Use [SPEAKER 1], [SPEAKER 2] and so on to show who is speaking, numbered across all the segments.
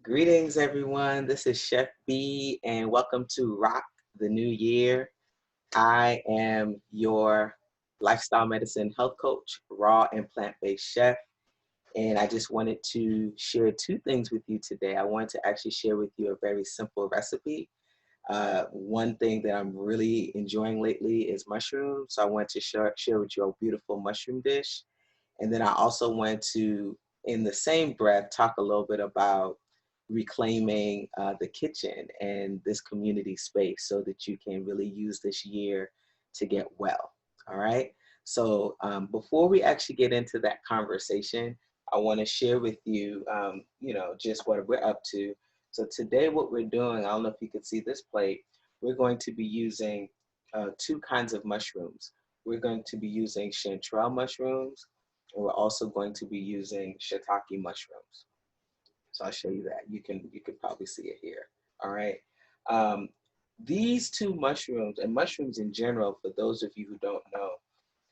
[SPEAKER 1] Greetings, everyone. This is Chef B, and welcome to Rock the New Year. I am your lifestyle medicine health coach, raw and plant-based chef, and I just wanted to share two things with you today. I wanted to actually share with you a very simple recipe. One thing that I'm really enjoying lately is mushrooms, so I want to share with you a beautiful mushroom dish. And then I also want to, in the same breath, talk a little bit about reclaiming the kitchen and this community space so that you can really use this year to get well. All right. So before we actually get into that conversation, I want to share with you, just what we're up to. So today, what we're doing, I don't know if you can see this plate, we're going to be using two kinds of mushrooms. We're going to be using chanterelle mushrooms, and we're also going to be using shiitake mushrooms. So I'll show you that. You could probably see it here. All right. Um, these two mushrooms and mushrooms in general, for those of you who don't know,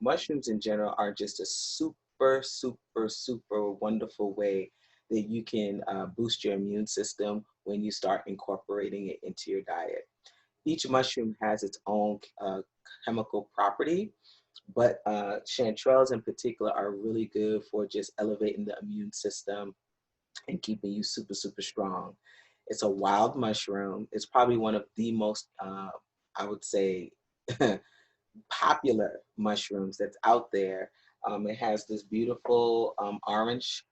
[SPEAKER 1] mushrooms in general are just a super, super, super wonderful way that you can boost your immune system when you start incorporating it into your diet. Each mushroom has its own chemical property, but chanterelles in particular are really good for just elevating the immune system and keeping you super, super strong. It's a wild mushroom. It's probably one of the most, I would say, popular mushrooms that's out there. It has this beautiful orange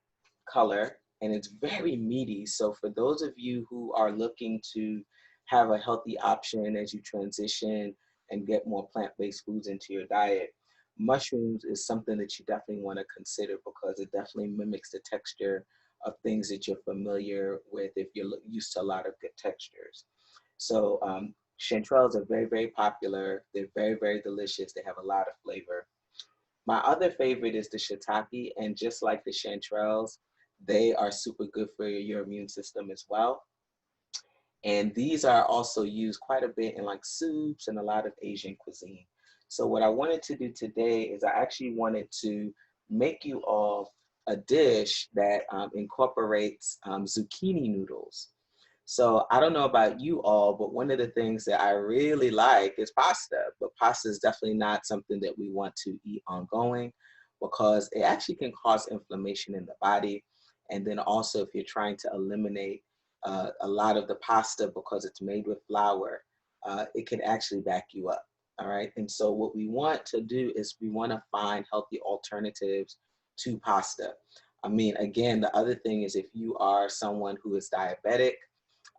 [SPEAKER 1] color, and it's very meaty. So for those of you who are looking to have a healthy option as you transition and get more plant-based foods into your diet, mushrooms is something that you definitely want to consider because it definitely mimics the texture of things that you're familiar with if you're used to a lot of good textures. So chanterelles are very, very popular. They're very, very delicious. They have a lot of flavor. My other favorite is the shiitake, and just like the chanterelles, they are super good for your immune system as well. And these are also used quite a bit in like soups and a lot of Asian cuisine. So what I wanted to do today is I actually wanted to make you all a dish that incorporates zucchini noodles. So I don't know about you all, but one of the things that I really like is pasta. But pasta is definitely not something that we want to eat ongoing because it actually can cause inflammation in the body. And then also, if you're trying to eliminate a lot of the pasta because it's made with flour, it can actually back you up. All right. And so, what we want to do is we want to find healthy alternatives to pasta. I mean, again, the other thing is if you are someone who is diabetic,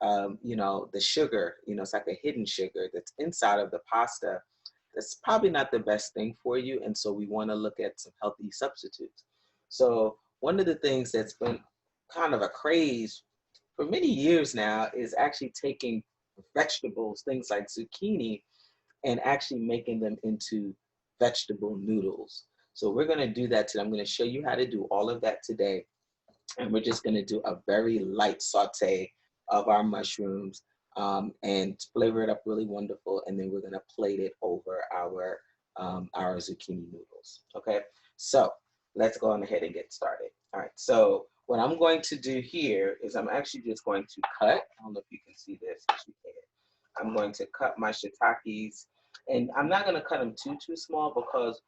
[SPEAKER 1] the sugar, it's like a hidden sugar that's inside of the pasta. That's probably not the best thing for you. And so we want to look at some healthy substitutes. So one of the things that's been kind of a craze for many years now is actually taking vegetables, things like zucchini, and actually making them into vegetable noodles. So we're going to do that today. I'm going to show you how to do all of that today, and we're just going to do a very light saute of our mushrooms and flavor it up really wonderful, and then we're going to plate it over our zucchini noodles. Okay, so let's go on ahead and get started. All right, so what I'm going to do here is I'm actually just going to cut. I don't know if you can see this. Yes, you can. I'm going to cut my shiitakes, and I'm not going to cut them too small because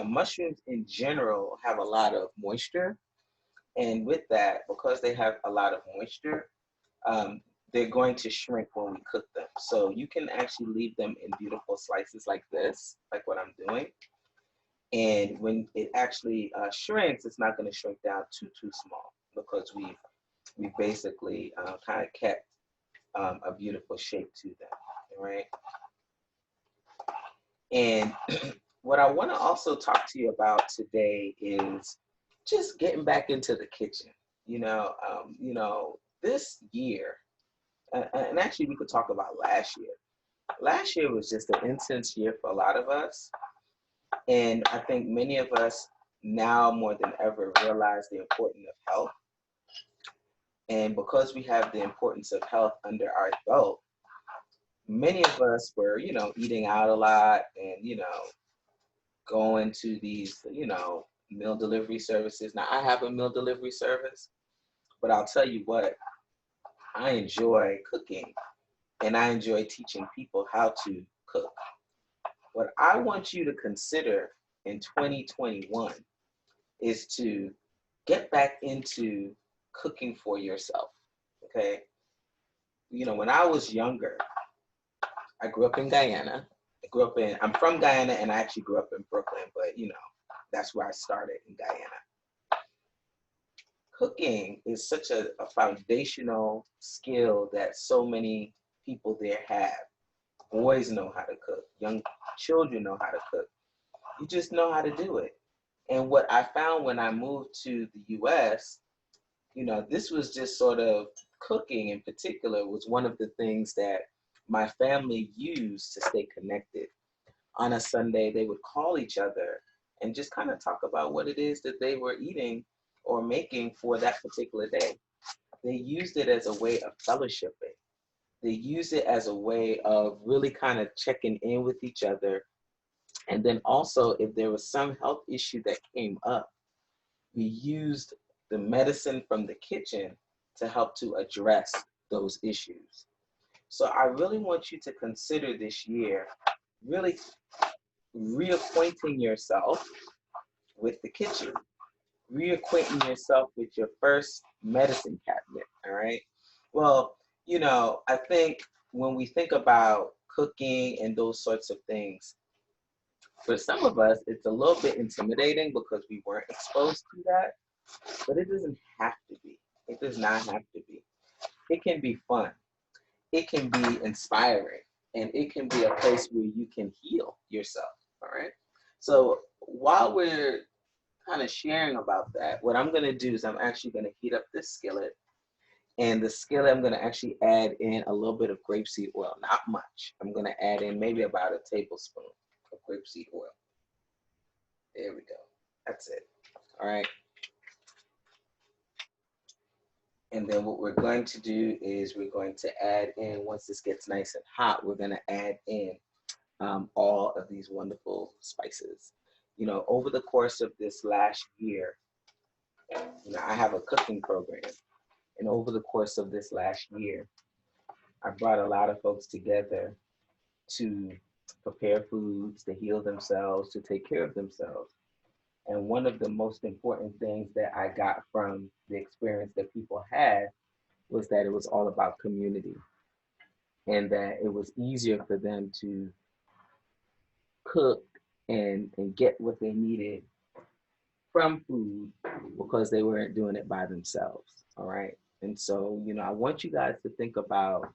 [SPEAKER 1] mushrooms in general have a lot of moisture, and with that, because they have a lot of moisture, um, they're going to shrink when we cook them. So you can actually leave them in beautiful slices like this, like what I'm doing. And when it actually shrinks, it's not going to shrink down too small because we basically kind of kept a beautiful shape to them. All right. And what I want to also talk to you about today is just getting back into the kitchen. This year, and actually we could talk about last year. Last year was just an intense year for a lot of us, and I think many of us now more than ever realize the importance of health. And because we have the importance of health under our belt, many of us were, eating out a lot and, going to these, meal delivery services. Now, I have a meal delivery service, but I'll tell you what, I enjoy cooking and I enjoy teaching people how to cook. What I want you to consider in 2021 is to get back into cooking for yourself. Okay. When I was younger, I grew up in Guyana. I'm from Guyana and I actually grew up in Brooklyn, but that's where I started in Guyana. Cooking is such a foundational skill that so many people there have. Boys know how to cook, young children know how to cook. You just know how to do it. And what I found when I moved to the US, this was just sort of cooking in particular was one of the things that my family used to stay connected. On a Sunday, they would call each other and just kind of talk about what it is that they were eating or making for that particular day. They used it as a way of fellowshipping. They used it as a way of really kind of checking in with each other. And then also, if there was some health issue that came up, we used the medicine from the kitchen to help to address those issues. So I really want you to consider this year really reacquainting yourself with the kitchen, reacquainting yourself with your first medicine cabinet, all right? Well, I think when we think about cooking and those sorts of things, for some of us, it's a little bit intimidating because we weren't exposed to that, but it doesn't have to be. It does not have to be. It can be fun. It can be inspiring, and it can be a place where you can heal yourself, all right? So while we're kind of sharing about that, what I'm going to do is I'm actually going to heat up this skillet. And the skillet, I'm going to actually add in a little bit of grapeseed oil, not much. I'm going to add in maybe about a tablespoon of grapeseed oil. There we go. That's it. All right. And then what we're going to do is we're going to add in, once this gets nice and hot, we're going to add in all of these wonderful spices. Over the course of this last year, I have a cooking program. And over the course of this last year, I brought a lot of folks together to prepare foods, to heal themselves, to take care of themselves. And one of the most important things that I got from the experience that people had was that it was all about community and that it was easier for them to cook and get what they needed from food because they weren't doing it by themselves. All right. And so, I want you guys to think about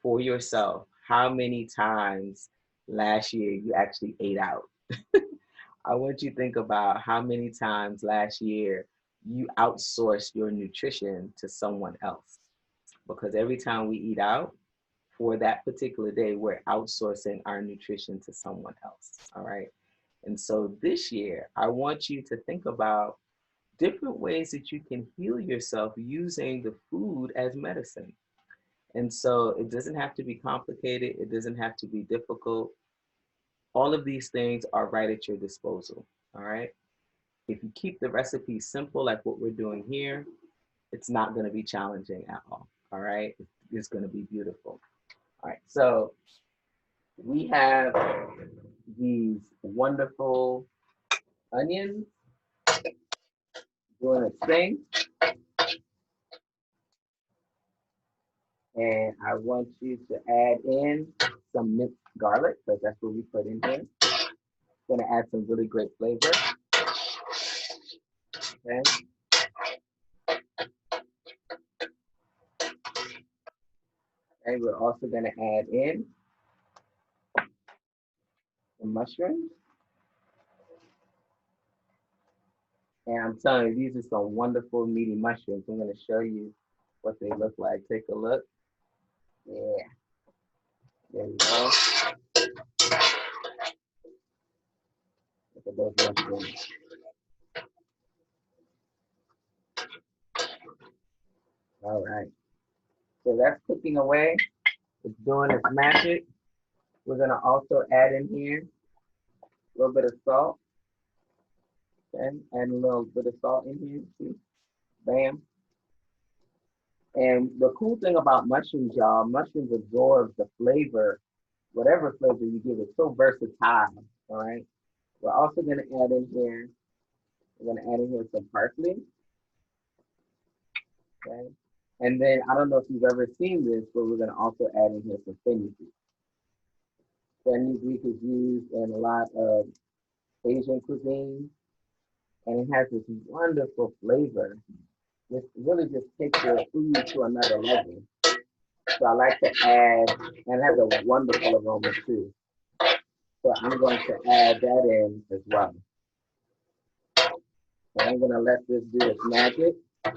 [SPEAKER 1] for yourself how many times last year you actually ate out. I want you to think about how many times last year you outsourced your nutrition to someone else. Because every time we eat out for that particular day, we're outsourcing our nutrition to someone else. All right. And so this year, I want you to think about different ways that you can heal yourself using the food as medicine. And so it doesn't have to be complicated. It doesn't have to be difficult. All of these things are right at your disposal. All right. If you keep the recipe simple, like what we're doing here, it's not going to be challenging at all. All right. It's going to be beautiful. All right. So we have these wonderful onions doing its thing. And I want you to add in some minced garlic because that's what we put in here. Going to add some really great flavor. Okay. And we're also going to add in some mushrooms. And I'm telling you, these are some wonderful meaty mushrooms. I'm going to show you what they look like. Take a look. Yeah. There we go. Look at those mushrooms. All right. So that's cooking away. It's doing its magic. We're going to also add in here a little bit of salt. Okay. Add a little bit of salt in here. See? Bam. And the cool thing about mushrooms, y'all, mushrooms absorb the flavor, whatever flavor you give. It's so versatile. All right. We're also gonna add in here. We're gonna add in here some parsley. Okay. And then I don't know if you've ever seen this, but we're gonna also add in here some fenugreek. Fenugreek is used in a lot of Asian cuisine, and it has this wonderful flavor. It really just takes your food to another level. So I like to add, and it has a wonderful aroma too. So I'm going to add that in as well. So I'm gonna let this do its magic. All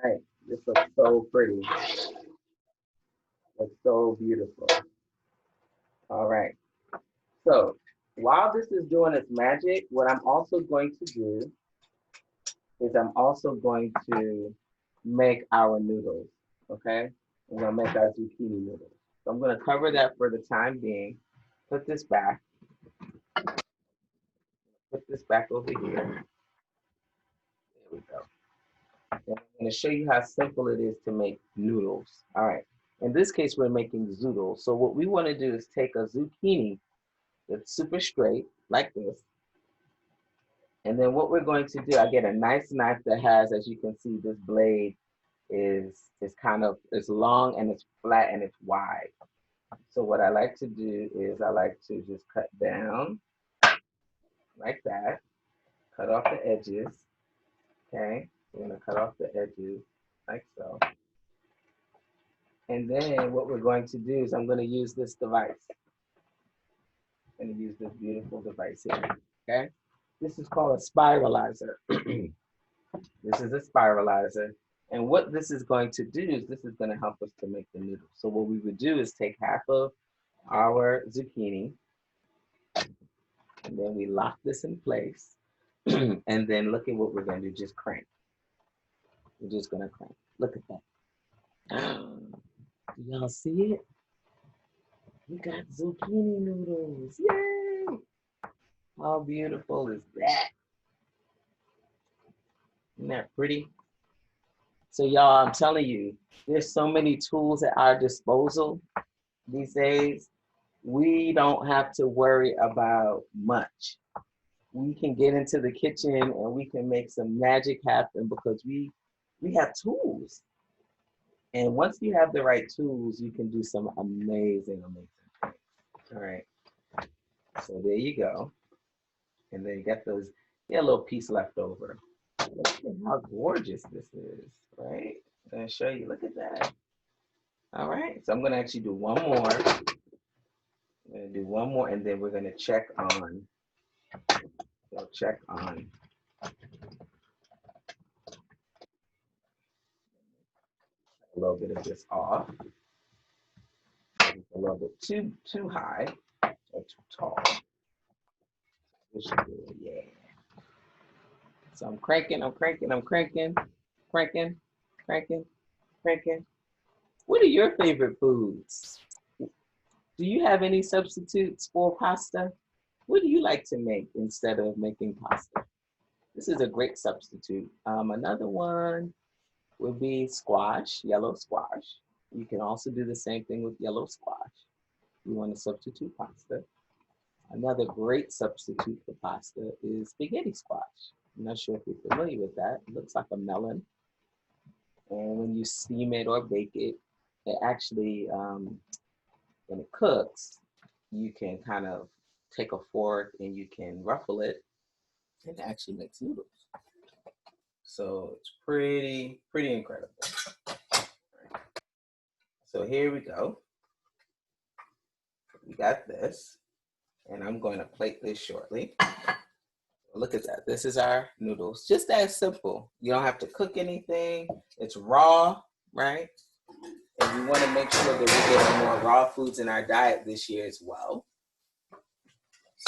[SPEAKER 1] right, this looks so pretty. It's so beautiful. All right. So while this is doing its magic, what I'm also going to do is I'm also going to make our noodles. Okay, I'm gonna make our zucchini noodles. So I'm gonna cover that for the time being. Put this back. Put this back over here. There we go. And I'm gonna show you how simple it is to make noodles. All right. In this case, we're making zoodles. So what we want to do is take a zucchini that's super straight, like this. And then what we're going to do, I get a nice knife that has, as you can see, this blade is kind of, it's long and it's flat and it's wide. So what I like to do is I like to just cut down like that, cut off the edges, okay? We're gonna cut off the edges like so. And then what we're going to do is I'm gonna use this device. I'm gonna use this beautiful device here, okay? This is called a spiralizer. This is a spiralizer. And what this is going to do is this is going to help us to make the noodles. So what we would do is take half of our zucchini, and then we lock this in place. And then look at what we're going to do, just crank. We're just going to crank. Look at that. Do y'all see it? We got zucchini noodles. Yay! How beautiful is that? Isn't that pretty? So y'all, I'm telling you, there's so many tools at our disposal these days. We don't have to worry about much. We can get into the kitchen and we can make some magic happen because we have tools. And once you have the right tools, you can do some amazing, amazing things. All right. So there you go. And then you got those, you got a little piece left over. Look at how gorgeous this is, right? I'm gonna show you, look at that. All right, so I'm gonna actually do one more. I'm gonna do one more and then we're gonna check on, we'll check on a little bit of this off. A little bit too high or too tall. This should do it, yeah. So I'm cranking, cranking, cranking. What are your favorite foods? Do you have any substitutes for pasta? What do you like to make instead of making pasta? This is a great substitute. Another one would be squash, yellow squash. You can also do the same thing with yellow squash. You want to substitute pasta. Another great substitute for pasta is spaghetti squash. I'm not sure if you're familiar with that. It looks like a melon. And when you steam it or bake it, it actually, when it cooks, you can kind of take a fork and you can ruffle it and it actually makes noodles. So it's pretty incredible. So here we go. We got this, and I'm going to plate this shortly. Look at that. This is our noodles. Just that simple. You don't have to cook anything. It's raw, right? And we want to make sure that we're getting more raw foods in our diet this year as well.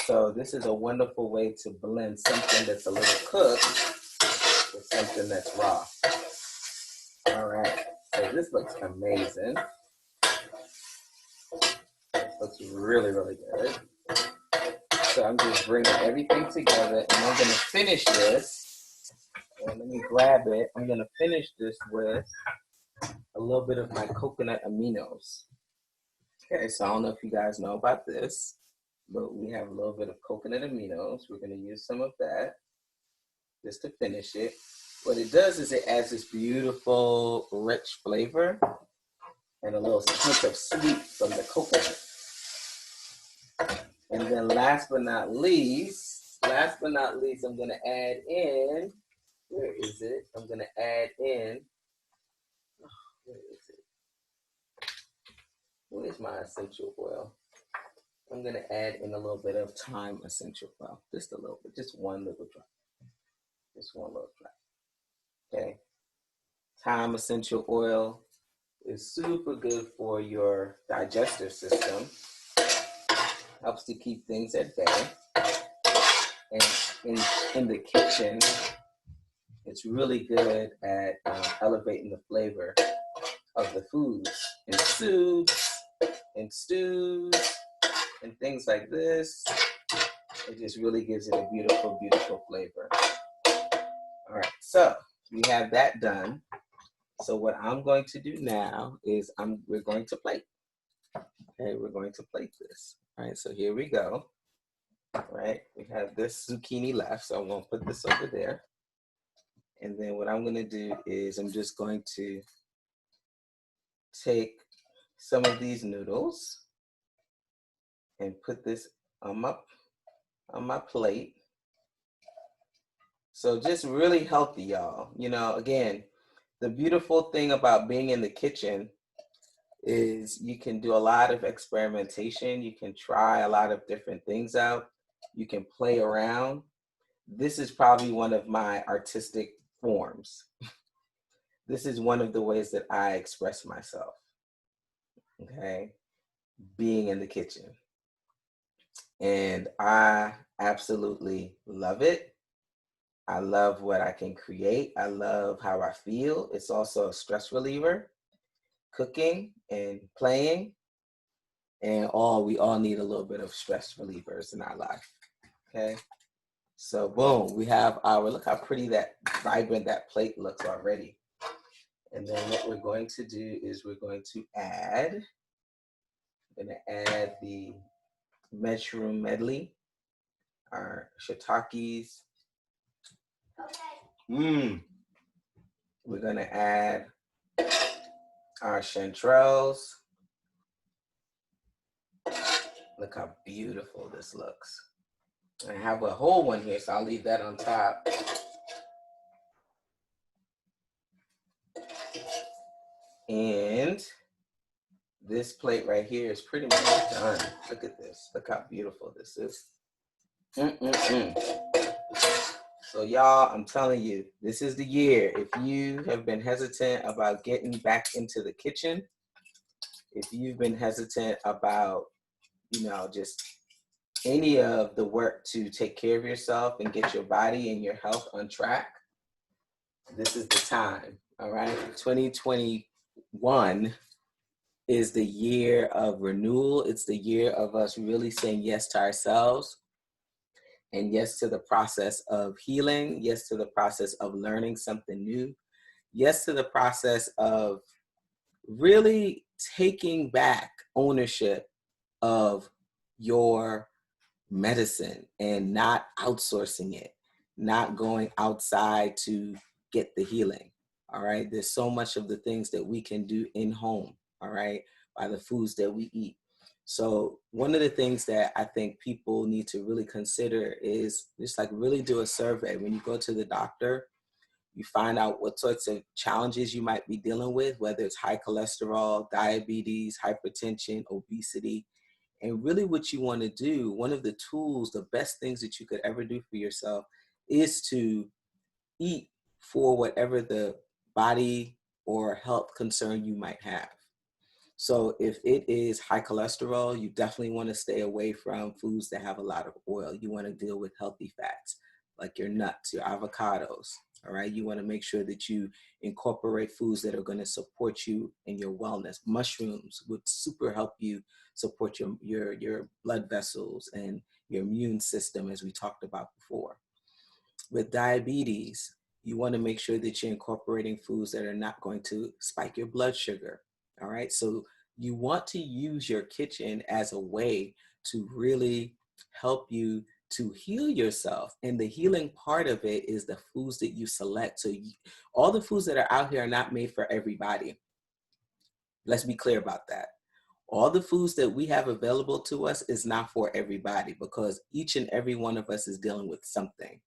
[SPEAKER 1] So this is a wonderful way to blend something that's a little cooked with something that's raw. All right. So this looks amazing. Looks really good. So I'm just bringing everything together and I'm going to finish this And let me grab it. I'm gonna finish this with a little bit of my coconut aminos. Okay, so I don't know if you guys know about this, but we have a little bit of coconut aminos. We're gonna use some of that just to finish it. What it does is it adds this beautiful, rich flavor and a little hint of sweet from the coconut. And then last but not least, I'm gonna add in, where is it? I'm gonna add in, where is it? Where's my essential oil? I'm gonna add in a little bit of thyme essential oil, just a little bit, just one little drop, just one little drop. Okay, thyme essential oil is super good for your digestive system. Helps to keep things at bay. And in the kitchen, it's really good at elevating the flavor of the foods in soups, in stews, and things like this. It just really gives it a beautiful, beautiful flavor. All right, so we have that done. So what I'm going to do now is we're going to plate. Okay, we're going to plate this. All right, so here we go. All right, we have this zucchini left, so I'm gonna put this over there. And then what I'm gonna do is I'm just going to take some of these noodles and put this on my plate. So just really healthy, y'all. You know, again, the beautiful thing about being in the kitchen is you can do a lot of experimentation. You can try a lot of different things out. You can play around. This is probably one of my artistic forms. This is one of the ways that I express myself, okay? Being in the kitchen. And I absolutely love it. I love what I can create. I love how I feel. It's also a stress reliever, cooking and playing. And we all need a little bit of stress relievers in our life, okay? So boom, we have look how pretty that vibrant that plate looks already. And then what we're going to do is we're going to add the mushroom medley, our shiitakes. We're gonna add our chanterelles. Look how beautiful this looks. I have a whole one here, so I'll leave that on top. And this plate right here is pretty much done. Look at this. Look how beautiful this is. So y'all, I'm telling you, this is the year. If you have been hesitant about getting back into the kitchen, if you've been hesitant about, just any of the work to take care of yourself and get your body and your health on track, this is the time, all right? 2021 is the year of renewal. It's the year of us really saying yes to ourselves and yes to the process of healing, yes to the process of learning something new, yes to the process of really taking back ownership of your medicine and not outsourcing it, not going outside to get the healing. All right. There's so much of the things that we can do in home. All right. By the foods that we eat. So one of the things that I think people need to really consider is just like really do a survey. When you go to the doctor, you find out what sorts of challenges you might be dealing with, whether it's high cholesterol, diabetes, hypertension, obesity. And really what you want to do, one of the tools, the best things that you could ever do for yourself is to eat for whatever the body or health concern you might have. So if it is high cholesterol, you definitely want to stay away from foods that have a lot of oil. You want to deal with healthy fats, like your nuts, your avocados. All right. You want to make sure that you incorporate foods that are going to support you in your wellness. Mushrooms would super help you support your blood vessels and your immune system, as we talked about before. With diabetes, You want to make sure that you're incorporating foods that are not going to spike your blood sugar. All right. So you want to use your kitchen as a way to really help you to heal yourself. And the healing part of it is the foods that you select. So all the foods that are out here are not made for everybody. Let's be clear about that. All the foods that we have available to us is not for everybody, because each and every one of us is dealing with something.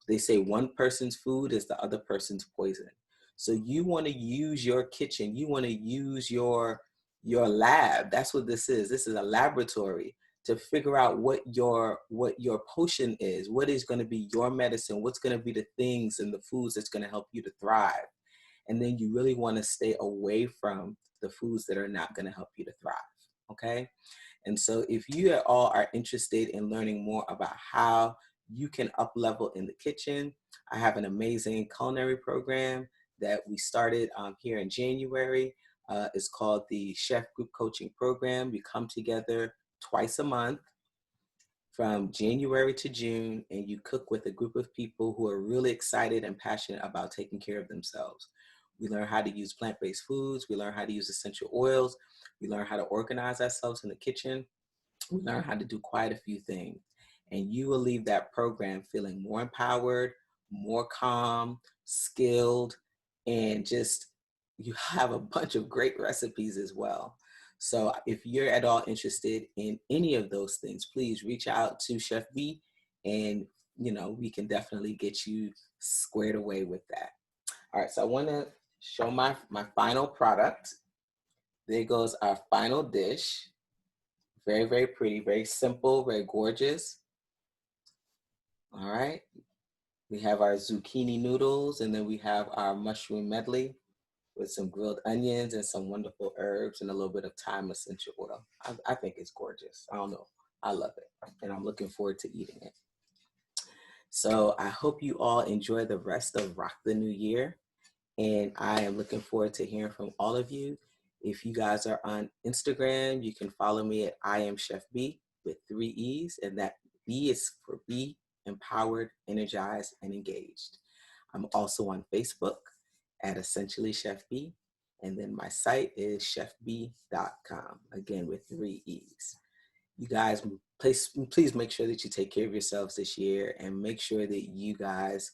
[SPEAKER 1] They say one person's food is the other person's poison. So you want to use your kitchen, you want to use your lab. That's what this is. This is a laboratory to figure out what your potion is, what is going to be your medicine, what's going to be the things and the foods that's going to help you to thrive. And then you really want to stay away from the foods that are not going to help you to thrive. Okay. And so if you at all are interested in learning more about how you can up level in the kitchen, I have an amazing culinary program that we started here in January. It's called the Chef Group Coaching Program. We come together twice a month from January to June, and you cook with a group of people who are really excited and passionate about taking care of themselves. We learn how to use plant-based foods. We learn how to use essential oils. We learn how to organize ourselves in the kitchen. We learn how to do quite a few things. And you will leave that program feeling more empowered, more calm, skilled, and just you have a bunch of great recipes as well. So if you're at all interested in any of those things, please reach out to Chef B, and we can definitely get you squared away with that. All right, so I want to show my final product. There goes our final dish. Very, very pretty, very simple, very gorgeous. All right. We have our zucchini noodles, and then we have our mushroom medley with some grilled onions and some wonderful herbs and a little bit of thyme essential oil. I think it's gorgeous. I don't know. I love it. And I'm looking forward to eating it. So I hope you all enjoy the rest of Rock the New Year. And I am looking forward to hearing from all of you. If you guys are on Instagram, you can follow me at iamchefbeee with 3 E's, and that B is for Be Empowered, Energized, and Engaged. I'm also on Facebook at Essentially Chef B, and then my site is chefbee.com, again with 3 E's. You guys, please make sure that you take care of yourselves this year, and make sure that you guys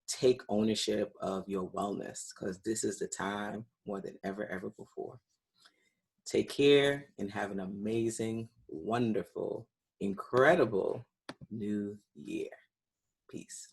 [SPEAKER 1] take ownership of your wellness, because this is the time more than ever before. Take care and have an amazing, wonderful, incredible new year. Peace.